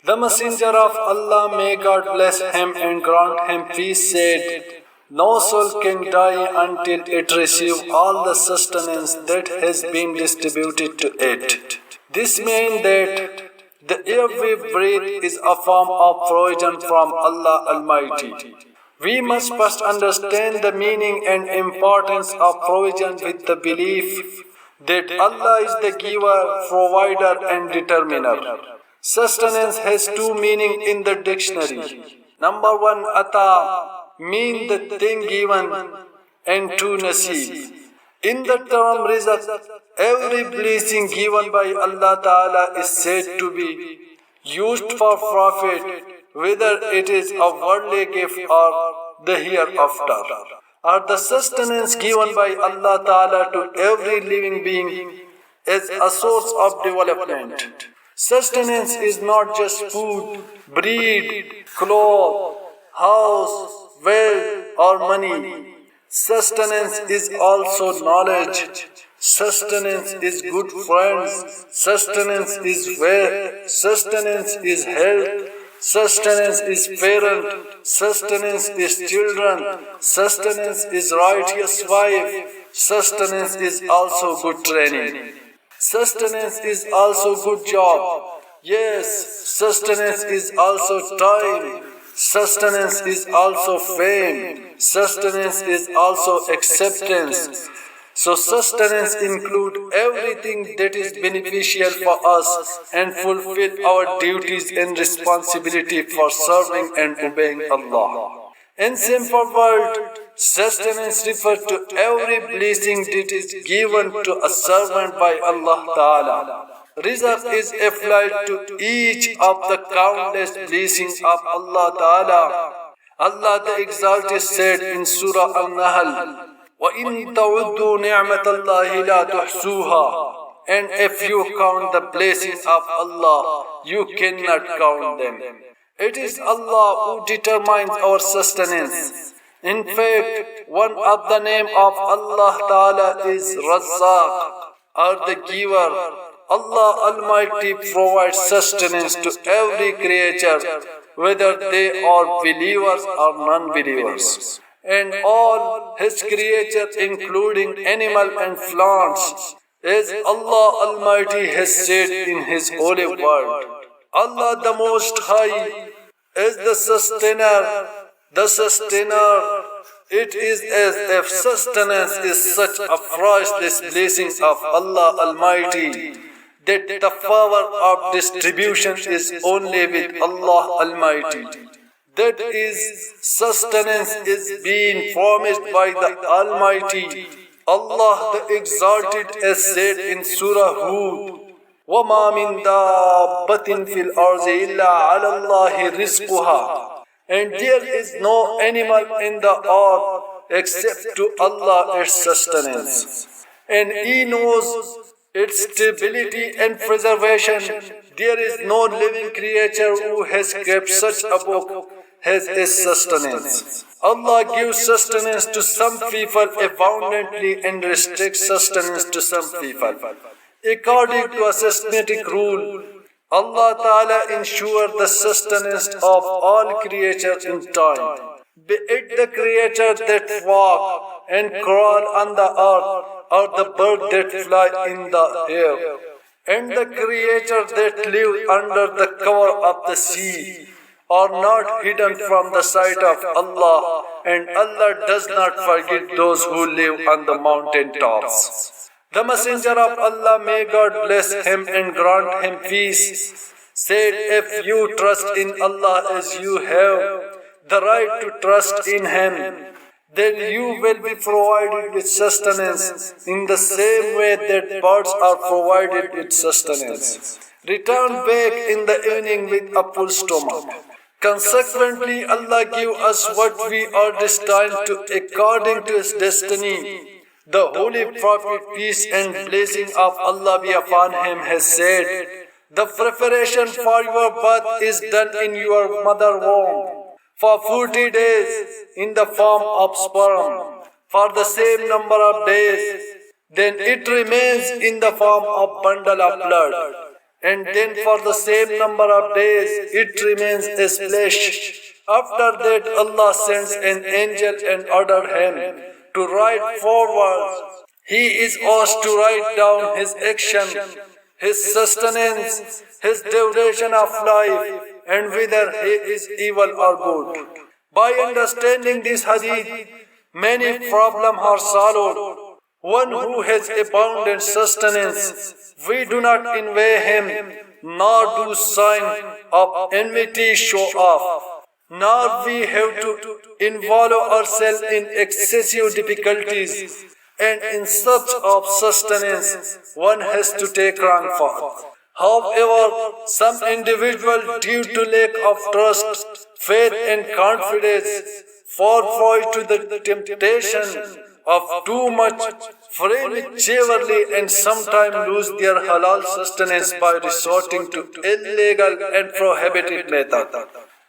The Messenger of Allah, may God bless him and grant him peace, said, "No soul can die until it receives all the sustenance that has been distributed to it." This means that the air we breathe is a form of provision from Allah Almighty. We must first understand the meaning and importance of provision with the belief that Allah is the giver, provider, and determiner. Sustenance has two meanings in the dictionary. Number one, ata, mean the thing given, and two, nasib. In the term rizq, every blessing given by Allah Ta'ala is said to be used for profit, whether it is a worldly gift or the hereafter, or the sustenance given by Allah Ta'ala to every living being as a source of development. Sustenance is not just food, bread, clothes, house, wealth, or money. Sustenance is also knowledge. Sustenance is good friends. Sustenance is wealth. Sustenance is health. Sustenance is parent. Sustenance is children. Sustenance is righteous wife. Sustenance is also good training. Sustenance is also good job. Yes, sustenance is also time. Sustenance is also fame. Sustenance is also acceptance. So sustenance includes everything that is beneficial for us and fulfill our duties and responsibility for serving and obeying Allah. In simple words, sustenance refers to every blessing that is given to a servant by Allah Ta'ala. Rizq is applied to each of the countless blessings of Allah Ta'ala. Allah the Exalted said in Surah Al-Nahl, وَإِن تَعُدُّوا نِعْمَةَ اللَّهِ لَا تُحْصُوهَا. And if you count the blessings of Allah, you cannot count them. It is Allah who determines our sustenance. In fact, one of the names of Allah Ta'ala is Razzaq, or the giver. Allah Almighty provides sustenance to every creature, whether they are believers or non-believers, and all His creatures, including animals and plants, as Allah Almighty has said in His holy word. Allah the Most High is the sustainer. The sustainer. It is as if sustenance is such a priceless blessing of Allah Almighty that the power of distribution is only with Allah Almighty. That is, sustenance is being promised by the Almighty. Allah the Exalted has said in Surah Hud, وَمَا مِن دَابَّةٍ فِي الْأَرْضِ إِلَّا عَلَى اللَّهِ رِزْقُهَا. And there is no animal in the earth except to Allah its sustenance. And He knows its stability and preservation. There is no living creature who has kept such a book as His sustenance. Allah gives sustenance to some people abundantly and restricts sustenance to some people. According to a systematic rule, Allah Ta'ala ensures the sustenance of all creatures in time, be it the creatures that walk and crawl on the earth, or the birds that fly in the air, and the creatures that live under the cover of the sea, are not hidden from the sight of Allah, and Allah does not forget those who live on the mountain tops. The Messenger of Allah, may God bless him and grant him peace, said, "If you trust in Allah as you have the right to trust in Him, then you will be provided with sustenance in the same way that birds are provided with sustenance. Return back in the evening with a full stomach. Consequently, Allah give us what we are destined to according to His destiny." The Holy Prophet, peace and blessing of Allah be upon him, has said, "The preparation for your birth is done in your mother womb for 40 days in the form of sperm, for the same number of days. Then it remains in the form of bundle of blood. and then for the same number of days it remains as flesh. After that Allah sends an angel and ordered him to write forward. He is asked to write down his action, his sustenance, his duration of life, and whether he is evil or good. By understanding this hadith, many problems are solved. One who has abundant sustenance, we do not envy him, nor do sign of enmity show off, nor we have to involve ourselves in excessive difficulties, and in search of sustenance, one has to take wrong path. However, some individual, due to lack of trust, faith and confidence, fall prey to the temptation of too much prematurely and sometimes lose their halal sustenance by resorting to illegal and prohibited methods.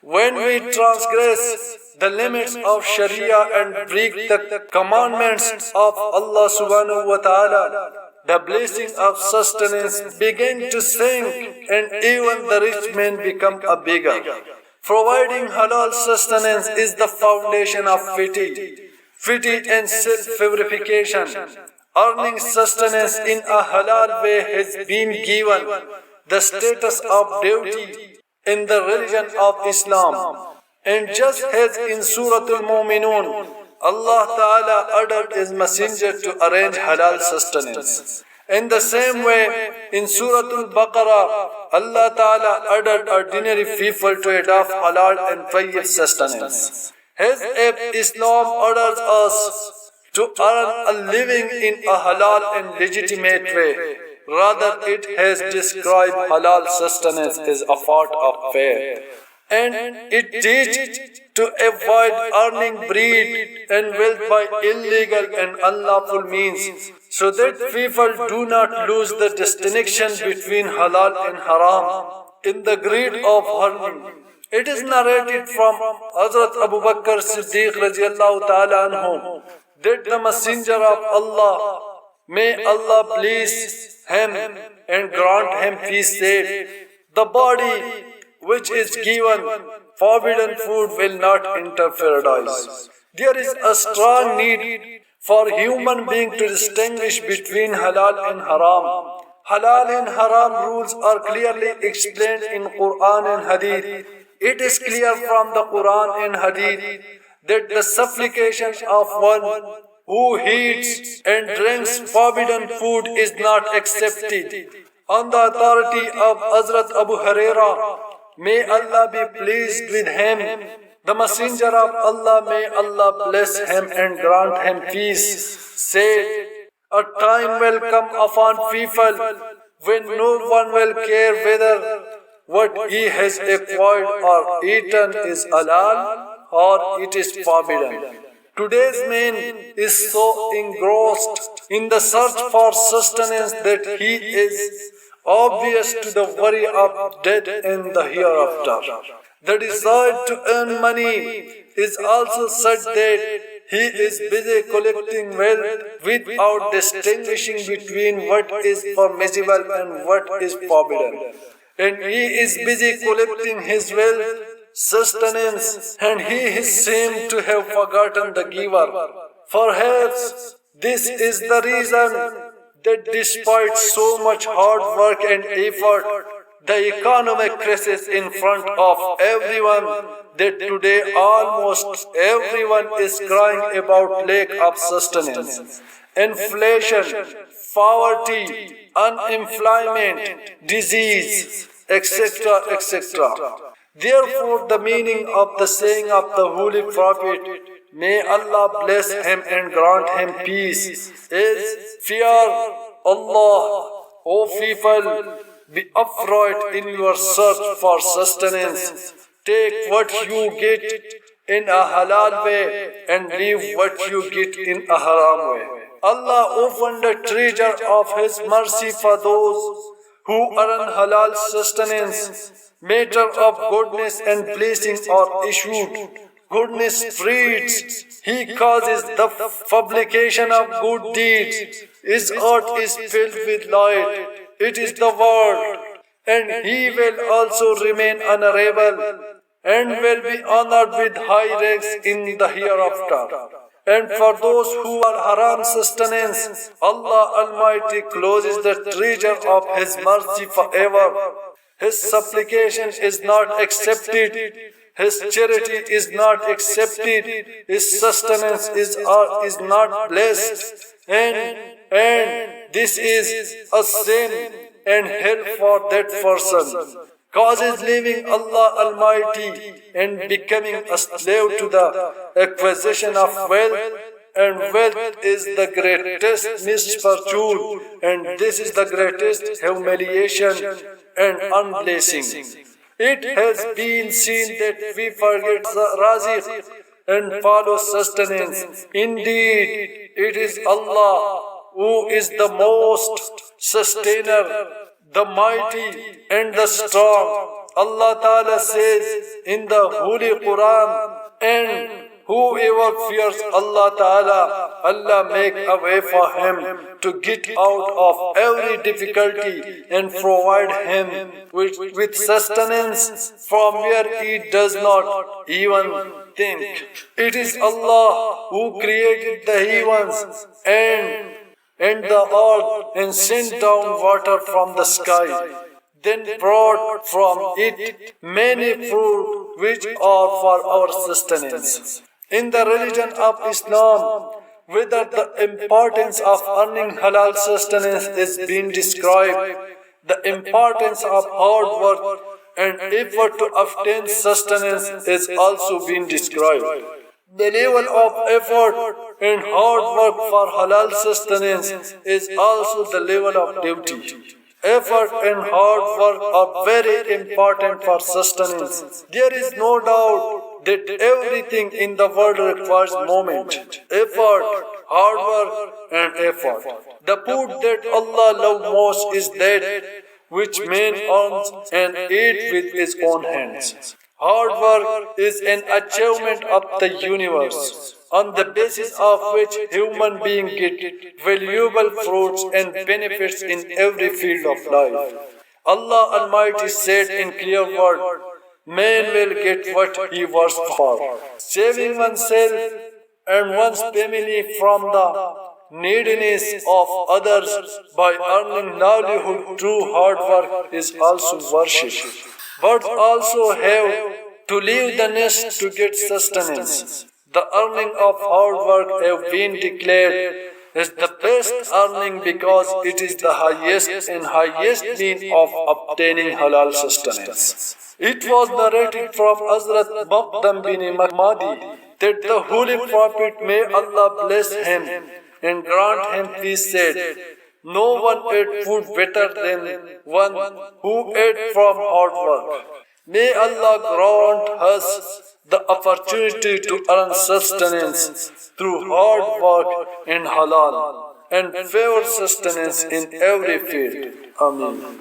When we transgress the limits of Sharia and break the commandments of Allah subhanahu wa ta'ala, the blessing of sustenance begin to sink and even the rich men become a beggar. Providing halal sustenance is the foundation of piety and self-purification. Earning sustenance in a halal way has been given the status of duty in the religion of Islam. And just as in Surah Al-Mu'minun, Allah Ta'ala ordered His Messenger to arrange halal sustenance. In the same way, in Surah Al-Baqarah, Allah Ta'ala ordered ordinary people to adopt halal and tayyib sustenance. As if Islam orders us to earn a living in a halal and legitimate way, rather it has described halal sustenance as a part of faith. And it teaches to avoid earning bread and wealth by illegal and unlawful means, so that people do not lose the distinction between halal and haram in the greed of earning. It is narrated from Hazrat Abu Bakr Siddiq radiallahu ta'ala anhu that the Messenger of Allah, may Allah bless him and grant him peace, said, "The body which is given forbidden food will not enter paradise." There is a strong need for human being to distinguish between halal and haram. Halal and haram rules are clearly explained in Quran and Hadith. It is clear from the Quran and Hadith that the supplication of one who eats and drinks forbidden food is not accepted. On the authority of Hazrat Abu Hurairah, may Allah be pleased with him, the Messenger of Allah, may Allah bless him and grant him peace, said, "A time will come upon people when no one will care whether what he has acquired or eaten is halal or it is forbidden." Today's man is so engrossed in the search for sustenance that he is obvious to the worry of death and the hereafter. The desire to earn money is also such that he is busy collecting wealth without distinguishing between what is permissible and what is forbidden. And he is busy collecting his wealth, sustenance, and he seemed to have forgotten the giver. Perhaps this is the reason that despite so much hard work and effort, the economic crisis in front of everyone, that today almost everyone is crying about lack of sustenance, inflation, poverty, unemployment, disease, etc., etc. Therefore, the meaning of the saying of the Holy Prophet, may Allah bless him and grant him peace, is, "Fear Allah, O people, be upright in your search for sustenance. Take what you get in a halal way and leave what you get in a haram way." Allah opened the treasure of His mercy for those who earn halal sustenance. Matter of goodness and blessing are issued. Goodness spreads. He causes the publication of good deeds. His earth is filled with light. It is the world. and he will also remain honorable and will be honored with high ranks in the hereafter. And for those who are haram sustenance, Allah Almighty closes the treasure of His mercy forever. His supplication is not accepted. His charity is not accepted. His sustenance is not blessed. And this is a sin and hell for that person. Causes leaving Allah Almighty and becoming a slave to the acquisition of wealth, and wealth is the greatest misfortune, and this is the greatest humiliation and unblessing. It has been seen that we forget the razik and follow sustenance. Indeed, it is Allah who is the most sustainer, the mighty and the strong. Allah Ta'ala says in the Holy Quran, and whoever fears Allah Ta'ala, Allah make a way for him to get out of every difficulty and provide him with sustenance from where he does not even think. It is Allah who created the heavens and the earth and sent down water from the sky, then brought from it many fruit which are for our sustenance. In the religion of Islam, whether the importance of earning halal sustenance is being described, the importance of hard work and effort to obtain sustenance is also being described. The level of effort and hard work for halal sustenance is also the level of duty. Effort and hard work are very important for sustenance. There is no doubt that everything in the world requires movement, effort, hard work, and effort. The food that Allah loves most is that which man earns and eats with his own hands. Hard work is an achievement of the universe, on the basis of which human beings get valuable fruits and benefits in every field of life. Allah Almighty said in clear word, man will get what he works for. Saving oneself and one's family from the neediness of others by earning livelihood through hard work is also worship. But also have to leave the nest to get sustenance. The earning of hard work have been declared as the best earning because it is the highest and highest means of obtaining halal sustenance. It was narrated from Hazrat Maqdam bin Mahdi that the Holy Prophet, may Allah bless him and grant him peace, said, no one ate food better than one who ate from hard work. May Allah grant us the opportunity to earn sustenance through hard work and halal, and favor sustenance in every field. Amen.